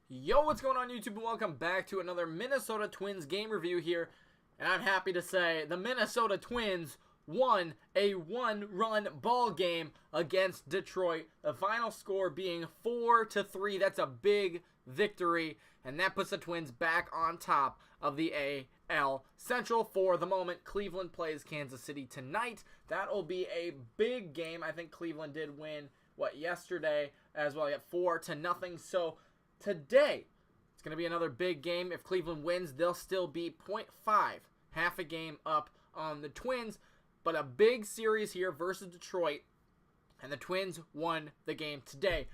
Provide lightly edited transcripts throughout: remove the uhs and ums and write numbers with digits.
Yo, what's going on YouTube, and welcome back to another Minnesota Twins game review here. And I'm happy to say the Minnesota Twins won a one-run ball game against Detroit. The final score being 4-3. That's a big victory, and that puts the Twins back on top of the AL Central for the moment. Cleveland plays Kansas City tonight. That'll be a big game. I think Cleveland did win, yesterday as well, 4-0. So today, it's going to be another big game. If Cleveland wins, they'll still be 0.5, half a game up on the Twins. But a big series here versus Detroit, and the Twins won the game today.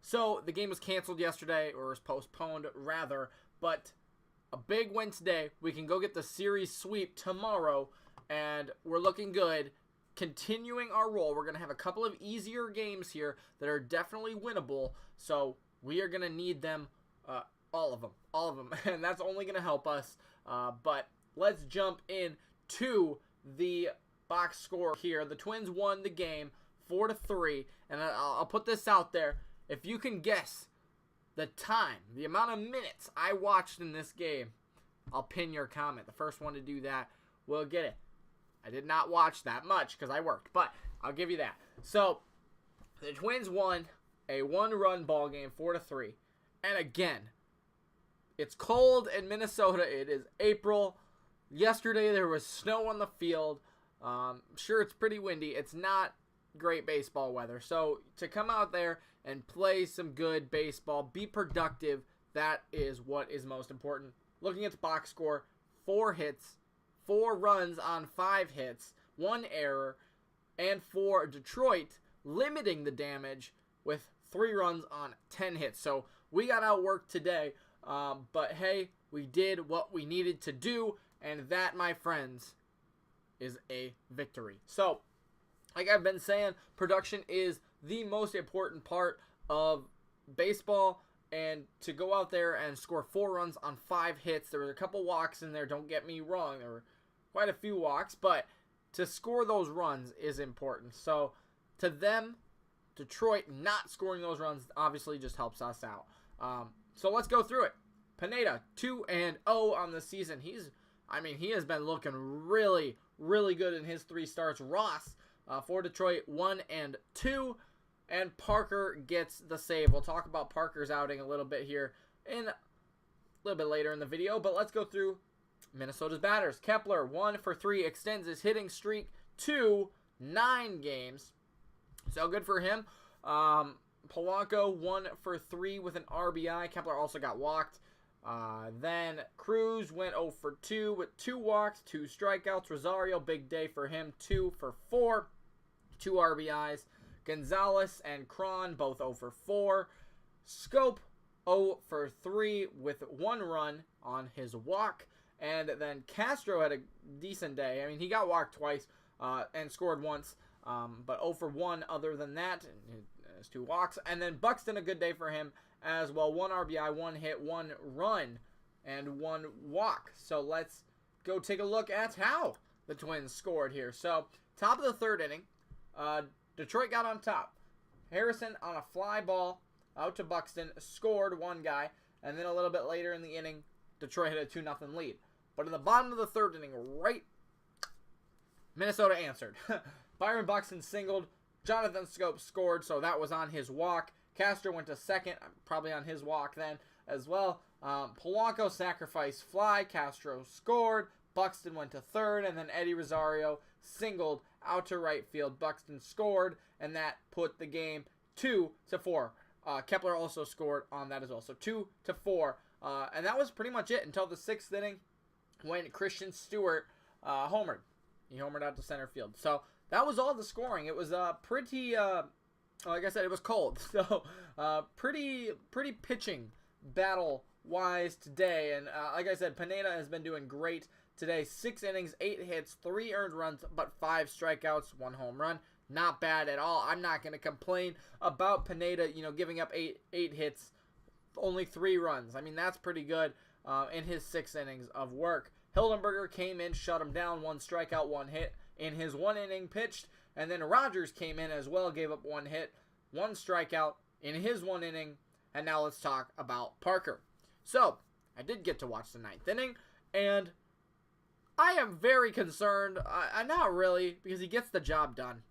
So the game was canceled yesterday, or was postponed rather, but a big win today. We can go get the series sweep tomorrow, and we're looking good. Continuing our roll, we're going to have a couple of easier games here that are definitely winnable, so we are going to need them, all of them, and that's only going to help us. But let's jump in to the box score here. The Twins won the game 4-3, and I'll put this out there. If you can guess the time, the amount of minutes I watched in this game, I'll pin your comment. The first one to do that will get it. I did not watch that much because I worked, but I'll give you that. So the Twins won a one-run ball game, 4-3. And again, it's cold in Minnesota. It is April. Yesterday there was snow on the field. Sure, it's pretty windy. It's not great baseball weather. So to come out there and play some good baseball, be productive, that is what is most important. Looking at the box score, 4 hits, 4 runs on 5 hits, 1 error, and for Detroit, limiting the damage with 3 runs on 10 hits. So we got outworked today, but hey, we did what we needed to do, and that, my friends, is a victory. So, like I've been saying, production is the most important part of baseball, and to go out there and score 4 runs on 5 hits, there was a couple walks in there, don't get me wrong, there were quite a few walks, but to score those runs is important. So, to them, Detroit not scoring those runs obviously just helps us out. So let's go through it. Pineda, 2-0 on the season. He has been looking really, really good in his 3 starts. Ross, for Detroit, 1-2. And Parker gets the save. We'll talk about Parker's outing a little bit here a little bit later in the video. But let's go through Minnesota's batters. Kepler, 1-for-3, extends his hitting streak to 9 games. So good for him. Polanco, 1-for-3 with an RBI. Kepler also got walked. Then Cruz went 0-for-2 with 2 walks, 2 strikeouts. Rosario, big day for him, 2-for-4, 2 RBIs. Gonzalez and Cron, both 0-for-4. Scope, 0-for-3 with 1 run on his walk. And then Castro had a decent day. I mean, he got walked twice and scored once, but 0-for-1 other than that. His 2 walks. And then Buxton, a good day for him as well. 1 RBI, 1 hit, 1 run, and 1 walk. So let's go take a look at how the Twins scored here. So top of the 3rd inning, Detroit got on top. Harrison on a fly ball out to Buxton, scored 1 guy, and then a little bit later in the inning, Detroit had a 2-0 lead. But in the bottom of the 3rd inning, Minnesota answered. Byron Buxton singled. Jonathan Scope scored, so that was on his walk. Castro went to 2nd, probably on his walk then as well. Polanco sacrificed fly. Castro scored. Buxton went to 3rd, and then Eddie Rosario singled out to right field. Buxton scored, and that put the game 2-4. Kepler also scored on that as well, so 2-4. And that was pretty much it until the 6th inning when Christian Stewart homered. He homered out to center field. So that was all the scoring. It was pretty, like I said, it was cold. So pretty pitching battle-wise today. And like I said, Pineda has been doing great today. 6 innings, 8 hits, 3 earned runs, but 5 strikeouts, 1 home run. Not bad at all. I'm not going to complain about Pineda, giving up 8 hits, only 3 runs. I mean, that's pretty good in his 6 innings of work. Hildenberger came in, shut him down, 1 strikeout, 1 hit in his 1 inning pitched. And then Rogers came in as well, gave up 1 hit, 1 strikeout in his 1 inning. And now let's talk about Parker. So, I did get to watch the 9th inning, and I am very concerned. Not really, because he gets the job done.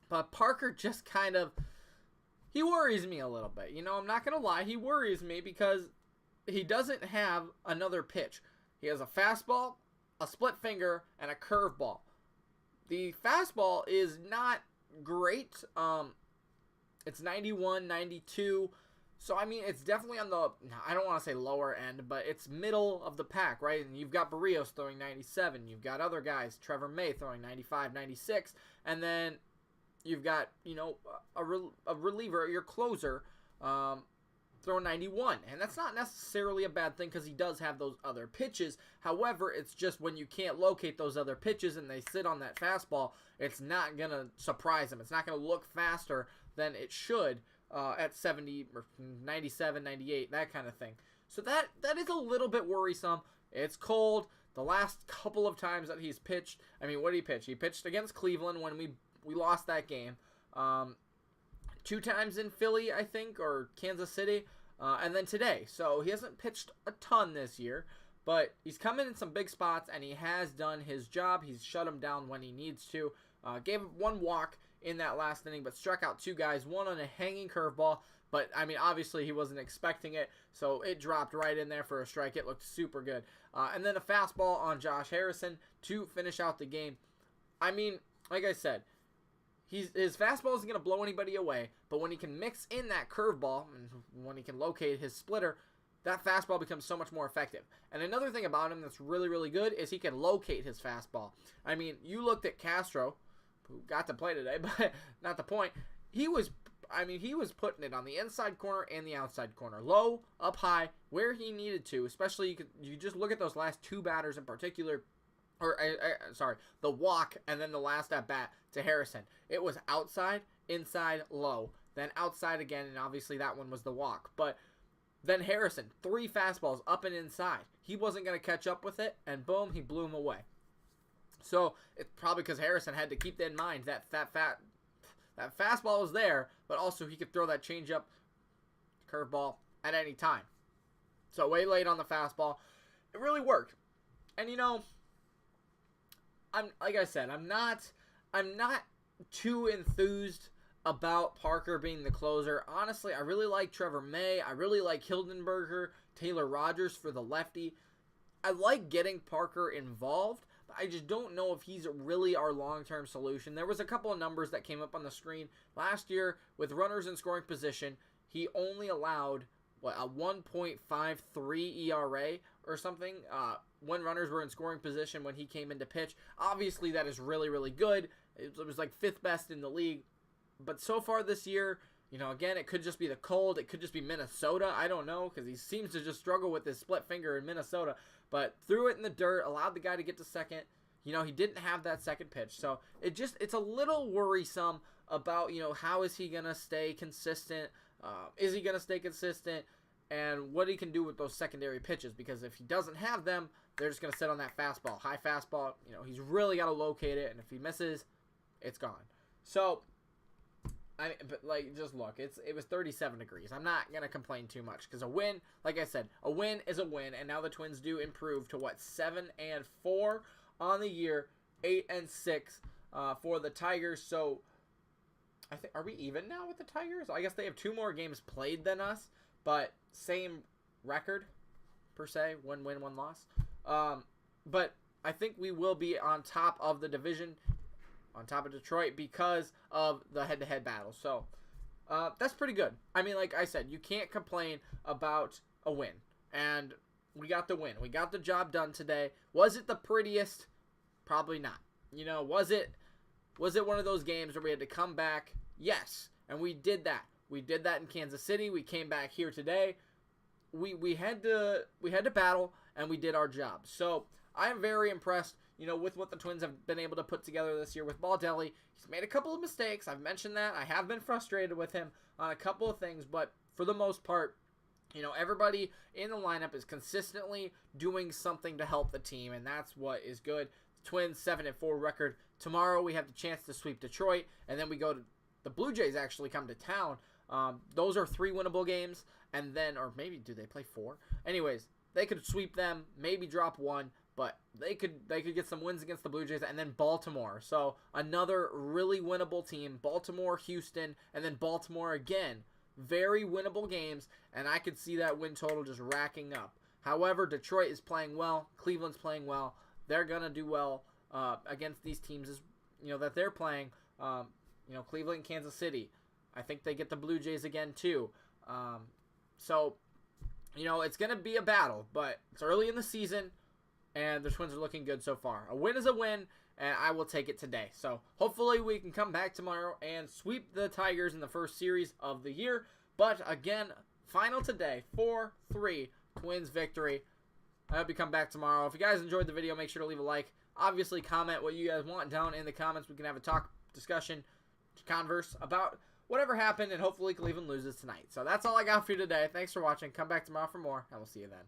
But Parker just kind of, he worries me a little bit. You know, I'm not going to lie, he worries me because he doesn't have another pitch. He has a fastball, a split finger, and a curveball. The fastball is not great. It's 91, 92. So, I mean, it's definitely on the, I don't want to say lower end, but it's middle of the pack, right? And you've got Barrios throwing 97. You've got other guys, Trevor May throwing 95, 96. And then you've got, you know, a reliever, your closer, throwing 91. And that's not necessarily a bad thing because he does have those other pitches. However, it's just when you can't locate those other pitches and they sit on that fastball, it's not going to surprise him. It's not going to look faster than it should at 70 or 97, 98, that kind of thing. So that is a little bit worrisome. It's cold. The last couple of times that he's pitched, I mean, what did he pitch? He pitched against Cleveland when we lost that game. 2 times in Philly, I think, or Kansas City, and then today. So he hasn't pitched a ton this year, but he's come in some big spots, and he has done his job. He's shut him down when he needs to. Gave him 1 walk in that last inning, but struck out 2 guys, 1 on a hanging curveball. But, I mean, obviously he wasn't expecting it, so it dropped right in there for a strike. It looked super good. And then a fastball on Josh Harrison to finish out the game. I mean, like I said, his fastball isn't going to blow anybody away, but when he can mix in that curveball, and when he can locate his splitter, that fastball becomes so much more effective. And another thing about him that's really, really good is he can locate his fastball. I mean, you looked at Castro, who got to play today, but not the point. He was putting it on the inside corner and the outside corner, low, up high, where he needed to. Especially, you just look at those last 2 batters in particular, or the walk and then the last at bat to Harrison. It was outside, inside, low, then outside again, and obviously that one was the walk. But then Harrison, 3 fastballs up and inside. He wasn't going to catch up with it, and boom, he blew him away. So it's probably because Harrison had to keep that in mind that fastball was there, but also he could throw that changeup, curveball at any time. So way late on the fastball, it really worked. And you know, like I said, I'm not too enthused about Parker being the closer. Honestly, I really like Trevor May. I really like Hildenberger, Taylor Rogers for the lefty. I like getting Parker involved. I just don't know if he's really our long-term solution. There was a couple of numbers that came up on the screen. Last year, with runners in scoring position, he only allowed, a 1.53 ERA or something when runners were in scoring position when he came into pitch. Obviously, that is really, really good. It was like 5th best in the league. But so far this year, you know, again, it could just be the cold. It could just be Minnesota. I don't know, because he seems to just struggle with his split finger in Minnesota. But threw it in the dirt, allowed the guy to get to second. You know, he didn't have that second pitch. So it's a little worrisome about, you know, how is he going to stay consistent? Is he going to stay consistent? And what he can do with those secondary pitches. Because if he doesn't have them, they're just going to sit on that fastball. High fastball, you know, he's really got to locate it. And if he misses, it's gone. So, but like, just look, it was 37 degrees. I'm not going to complain too much because a win, like I said, a win is a win. And now the Twins do improve to 7-4 on the year, 8-6 for the Tigers. So I think, are we even now with the Tigers? I guess they have 2 more games played than us, but same record per se, 1 win, 1 loss. But I think we will be on top of the division, on top of Detroit, because of the head-to-head battle. So that's pretty good. I mean, like I said, you can't complain about a win. And we got the win. We got the job done today. Was it the prettiest? Probably not. You know, was it one of those games where we had to come back? Yes. And we did that. We did that in Kansas City. We came back here today. We had to battle, and we did our job. So I am very impressed, you know, with what the Twins have been able to put together this year with Baldelli. He's made a couple of mistakes. I've mentioned that. I have been frustrated with him on a couple of things, but for the most part, you know, everybody in the lineup is consistently doing something to help the team, and that's what is good. The Twins 7-4 record. Tomorrow we have the chance to sweep Detroit, and then we go to the Blue Jays actually come to town Those are 3 winnable games, and then, or maybe, do they play 4? Anyways, they could sweep them, maybe drop 1, but they could get some wins against the Blue Jays, and then Baltimore. So another really winnable team. Baltimore, Houston, and then Baltimore again. Very winnable games, and I could see that win total just racking up. However, Detroit is playing well. Cleveland's playing well. They're gonna do well against these teams, that they're playing. Cleveland, Kansas City. I think they get the Blue Jays again too. So it's gonna be a battle, but it's early in the season, and the Twins are looking good so far. A win is a win, and I will take it today. So hopefully we can come back tomorrow and sweep the Tigers in the first series of the year. But again, final today, 4-3 Twins victory. I hope you come back tomorrow. If you guys enjoyed the video, make sure to leave a like. Obviously, comment what you guys want down in the comments. We can have a discussion, converse about whatever happened, and hopefully Cleveland loses tonight. So that's all I got for you today. Thanks for watching. Come back tomorrow for more, and we'll see you then.